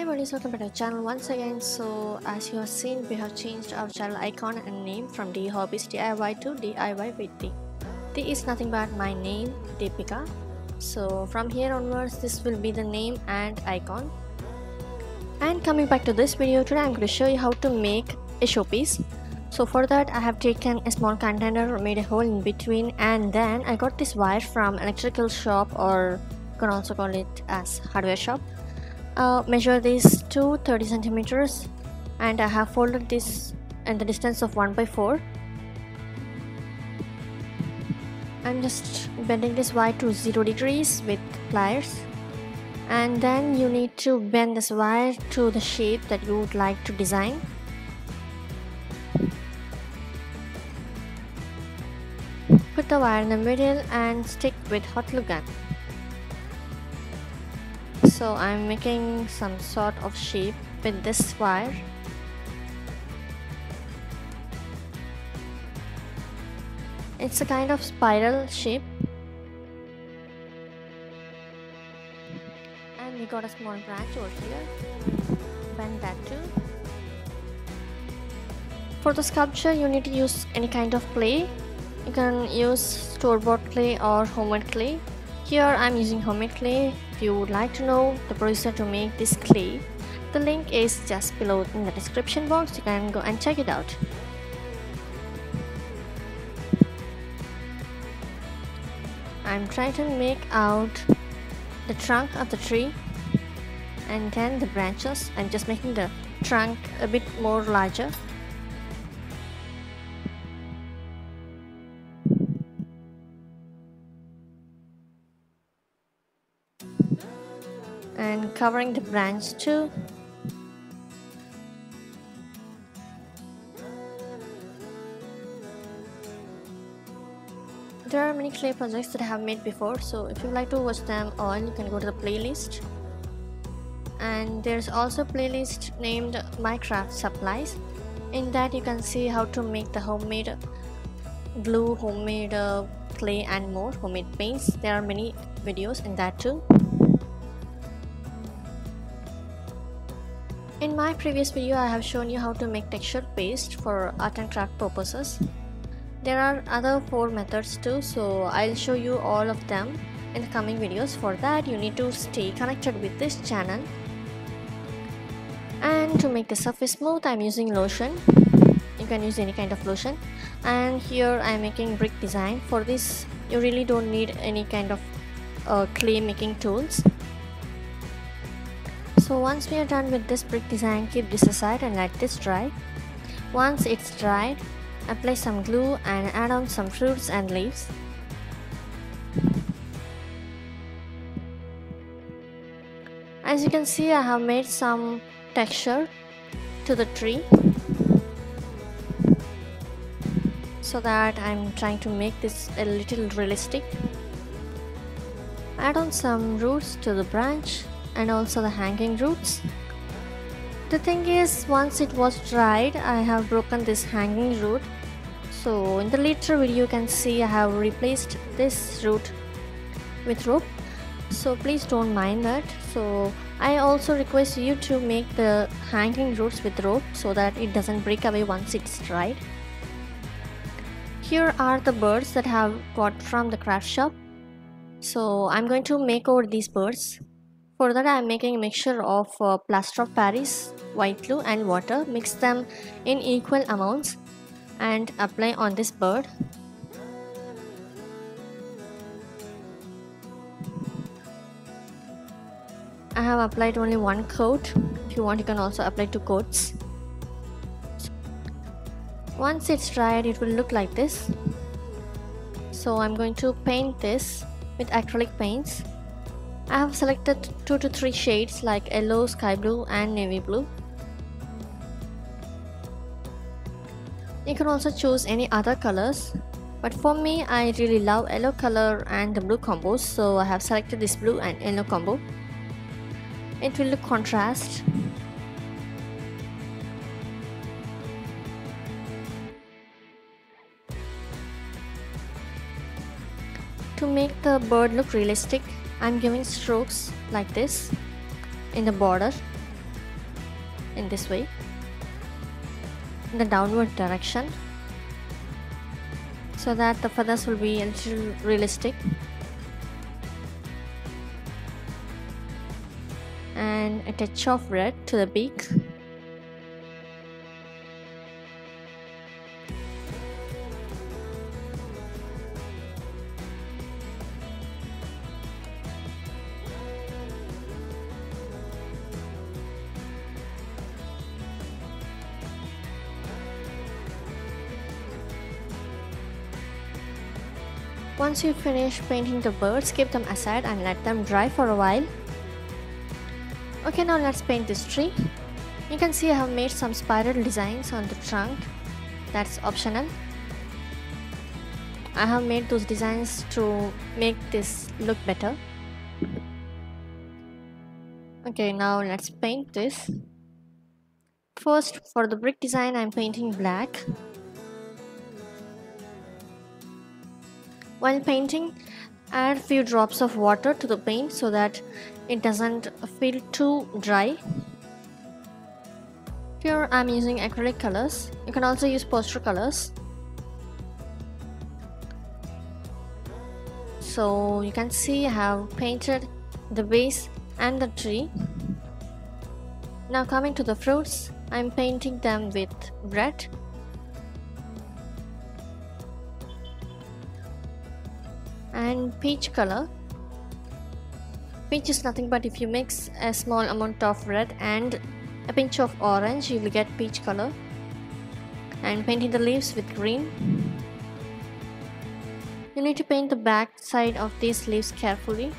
Hi buddies, welcome back to the channel once again. So as you have seen, we have changed our channel icon and name from the Hobbies DIY to DIY with D. D is nothing but my name, Deepika. So from here onwards, this will be the name and icon. And coming back to this video, today I'm going to show you how to make a showpiece. So for that, I have taken a small container, made a hole in between, and then I got this wire from electrical shop, or you can also call it as hardware shop. Measure this to 30 centimeters, and I have folded this in the distance of 1/4. I'm just bending this wire to 0 degrees with pliers, and then you need to bend this wire to the shape that you would like to design. Put the wire in the middle and stick with hot glue gun. So I'm making some sort of shape with this wire. It's a kind of spiral shape. And we got a small branch over here. Bend that too. For the sculpture, you need to use any kind of clay. You can use store-bought clay or homemade clay. Here I'm using homemade clay. If you would like to know the procedure to make this clay, the link is just below in the description box. You can go and check it out. I'm trying to make out the trunk of the tree and then the branches. I'm just making the trunk a bit more larger. And covering the branch too. There are many clay projects that I have made before, so if you like to watch them all, you can go to the playlist. And there's also a playlist named My Craft Supplies. In that you can see how to make the homemade glue, homemade clay and more, homemade paints. There are many videos in that too. In my previous video, I have shown you how to make texture paste for art and craft purposes. There are other 4 methods too, so I'll show you all of them in the coming videos. For that, you need to stay connected with this channel. And to make the surface smooth, I'm using lotion. You can use any kind of lotion. And here I'm making brick design. For this, you really don't need any kind of clay making tools. So once we are done with this brick design, keep this aside and let this dry. Once it's dried, apply some glue and add on some fruits and leaves. As you can see, I have made some texture to the tree, so that I'm trying to make this a little realistic. Add on some roots to the branch and also the hanging roots. The thing is, once it was dried, I have broken this hanging root. So in the later video you can see I have replaced this root with rope. So please don't mind that. So I also request you to make the hanging roots with rope so that it doesn't break away once it's dried. Here are the birds that I have got from the craft shop. So I'm going to make over these birds. For that, I am making a mixture of plaster of Paris, white glue and water. Mix them in equal amounts and apply on this bird. I have applied only 1 coat. If you want, you can also apply 2 coats. Once it's dried, it will look like this. So I'm going to paint this with acrylic paints. I have selected 2 to 3 shades like yellow, sky blue and navy blue. You can also choose any other colors, but for me, I really love yellow color and the blue combos, so I have selected this blue and yellow combo. It will look contrast. To make the bird look realistic, I'm giving strokes like this in the border. in this way, in the downward direction, so that the feathers will be a little realistic. And a touch of red to the beak. Once you finish painting the birds, keep them aside and let them dry for a while. Okay, now let's paint this tree. You can see I have made some spiral designs on the trunk. That's optional. I have made those designs to make this look better. Okay, now let's paint this. First, for the brick design, I'm painting black. While painting, add a few drops of water to the paint so that it doesn't feel too dry. Here I'm using acrylic colors. You can also use poster colors. So you can see I have painted the base and the tree. Now coming to the fruits, I'm painting them with red. And peach color. Peach is nothing but if you mix a small amount of red and a pinch of orange, you will get peach color. And painting the leaves with green. You need to paint the back side of these leaves carefully.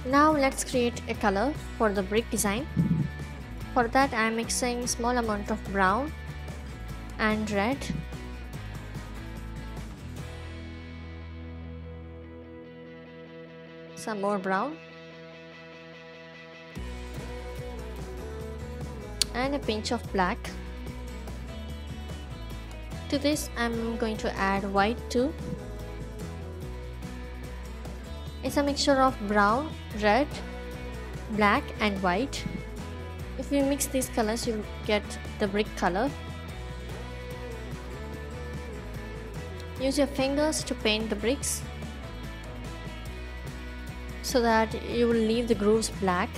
Now let's create a color for the brick design. For that I am mixing small amount of brown and red. Some more brown. And a pinch of black. To this I am going to add white too. It's a mixture of brown, red, black and white. If you mix these colors, you'll get the brick color. Use your fingers to paint the bricks so that you will leave the grooves black.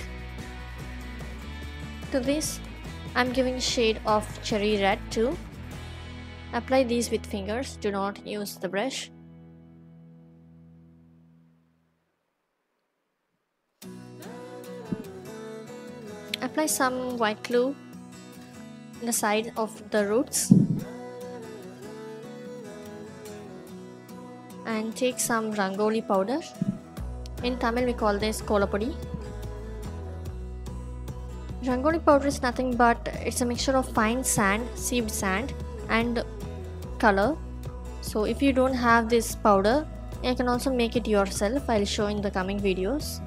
To this, I'm giving shade of cherry red too. Apply these with fingers, do not use the brush. Apply some white glue on the side of the roots and take some rangoli powder. In Tamil we call this kolapodi. Rangoli powder is nothing but it's a mixture of fine sand, sieved sand and color. So if you don't have this powder, you can also make it yourself. I'll show in the coming videos.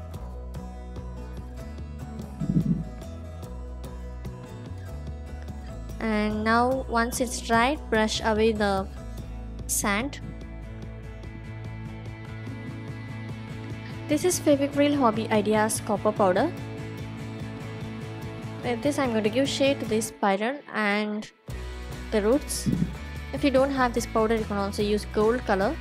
And now once it's dried, brush away the sand. This is Fevicryl Hobby Ideas copper powder. With this I'm going to give shade to this spiral and the roots. If you don't have this powder, you can also use gold color.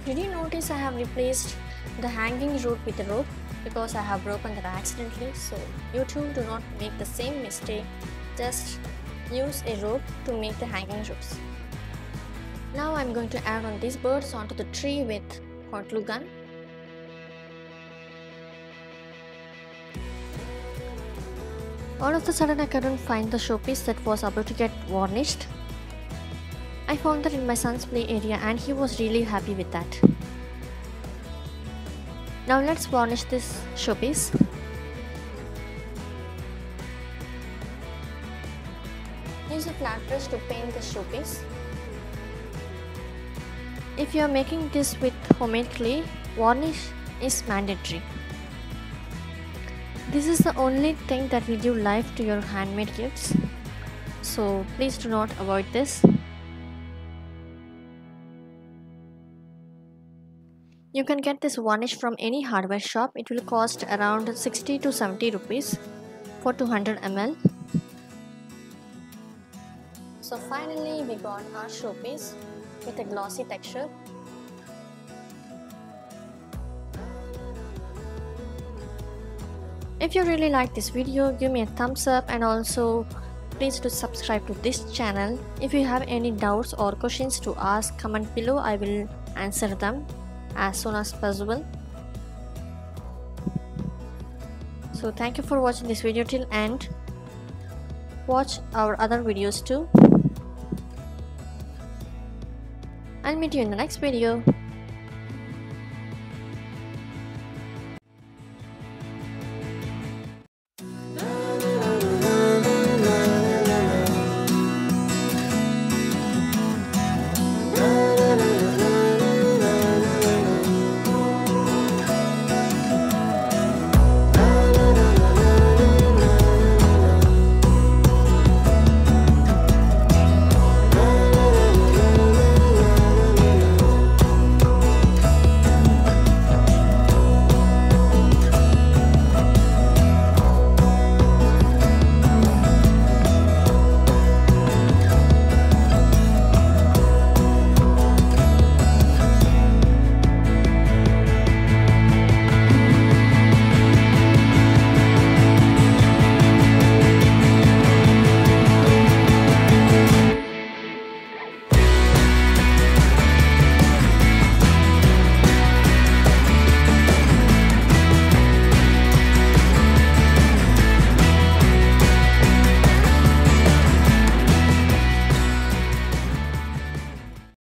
Did you notice I have replaced the hanging root with a rope? Because I have broken that accidentally, so you too do not make the same mistake. Just use a rope to make the hanging ropes. Now I'm going to add on these birds onto the tree with hot glue gun. All of a sudden I couldn't find the showpiece that was about to get varnished. I found that in my son's play area and he was really happy with that. Now let's varnish this showpiece. Use a flat brush to paint the showpiece. If you are making this with homemade clay, varnish is mandatory. This is the only thing that will give life to your handmade gifts. so please do not avoid this. You can get this varnish from any hardware shop. It will cost around 60 to 70 rupees for 200 ml. So finally we got our showpiece with a glossy texture. If you really like this video, give me a thumbs up, and also please do subscribe to this channel. If you have any doubts or questions to ask, comment below. I will answer them as soon as possible. So thank you for watching this video till end. Watch our other videos too. I'll meet you in the next video.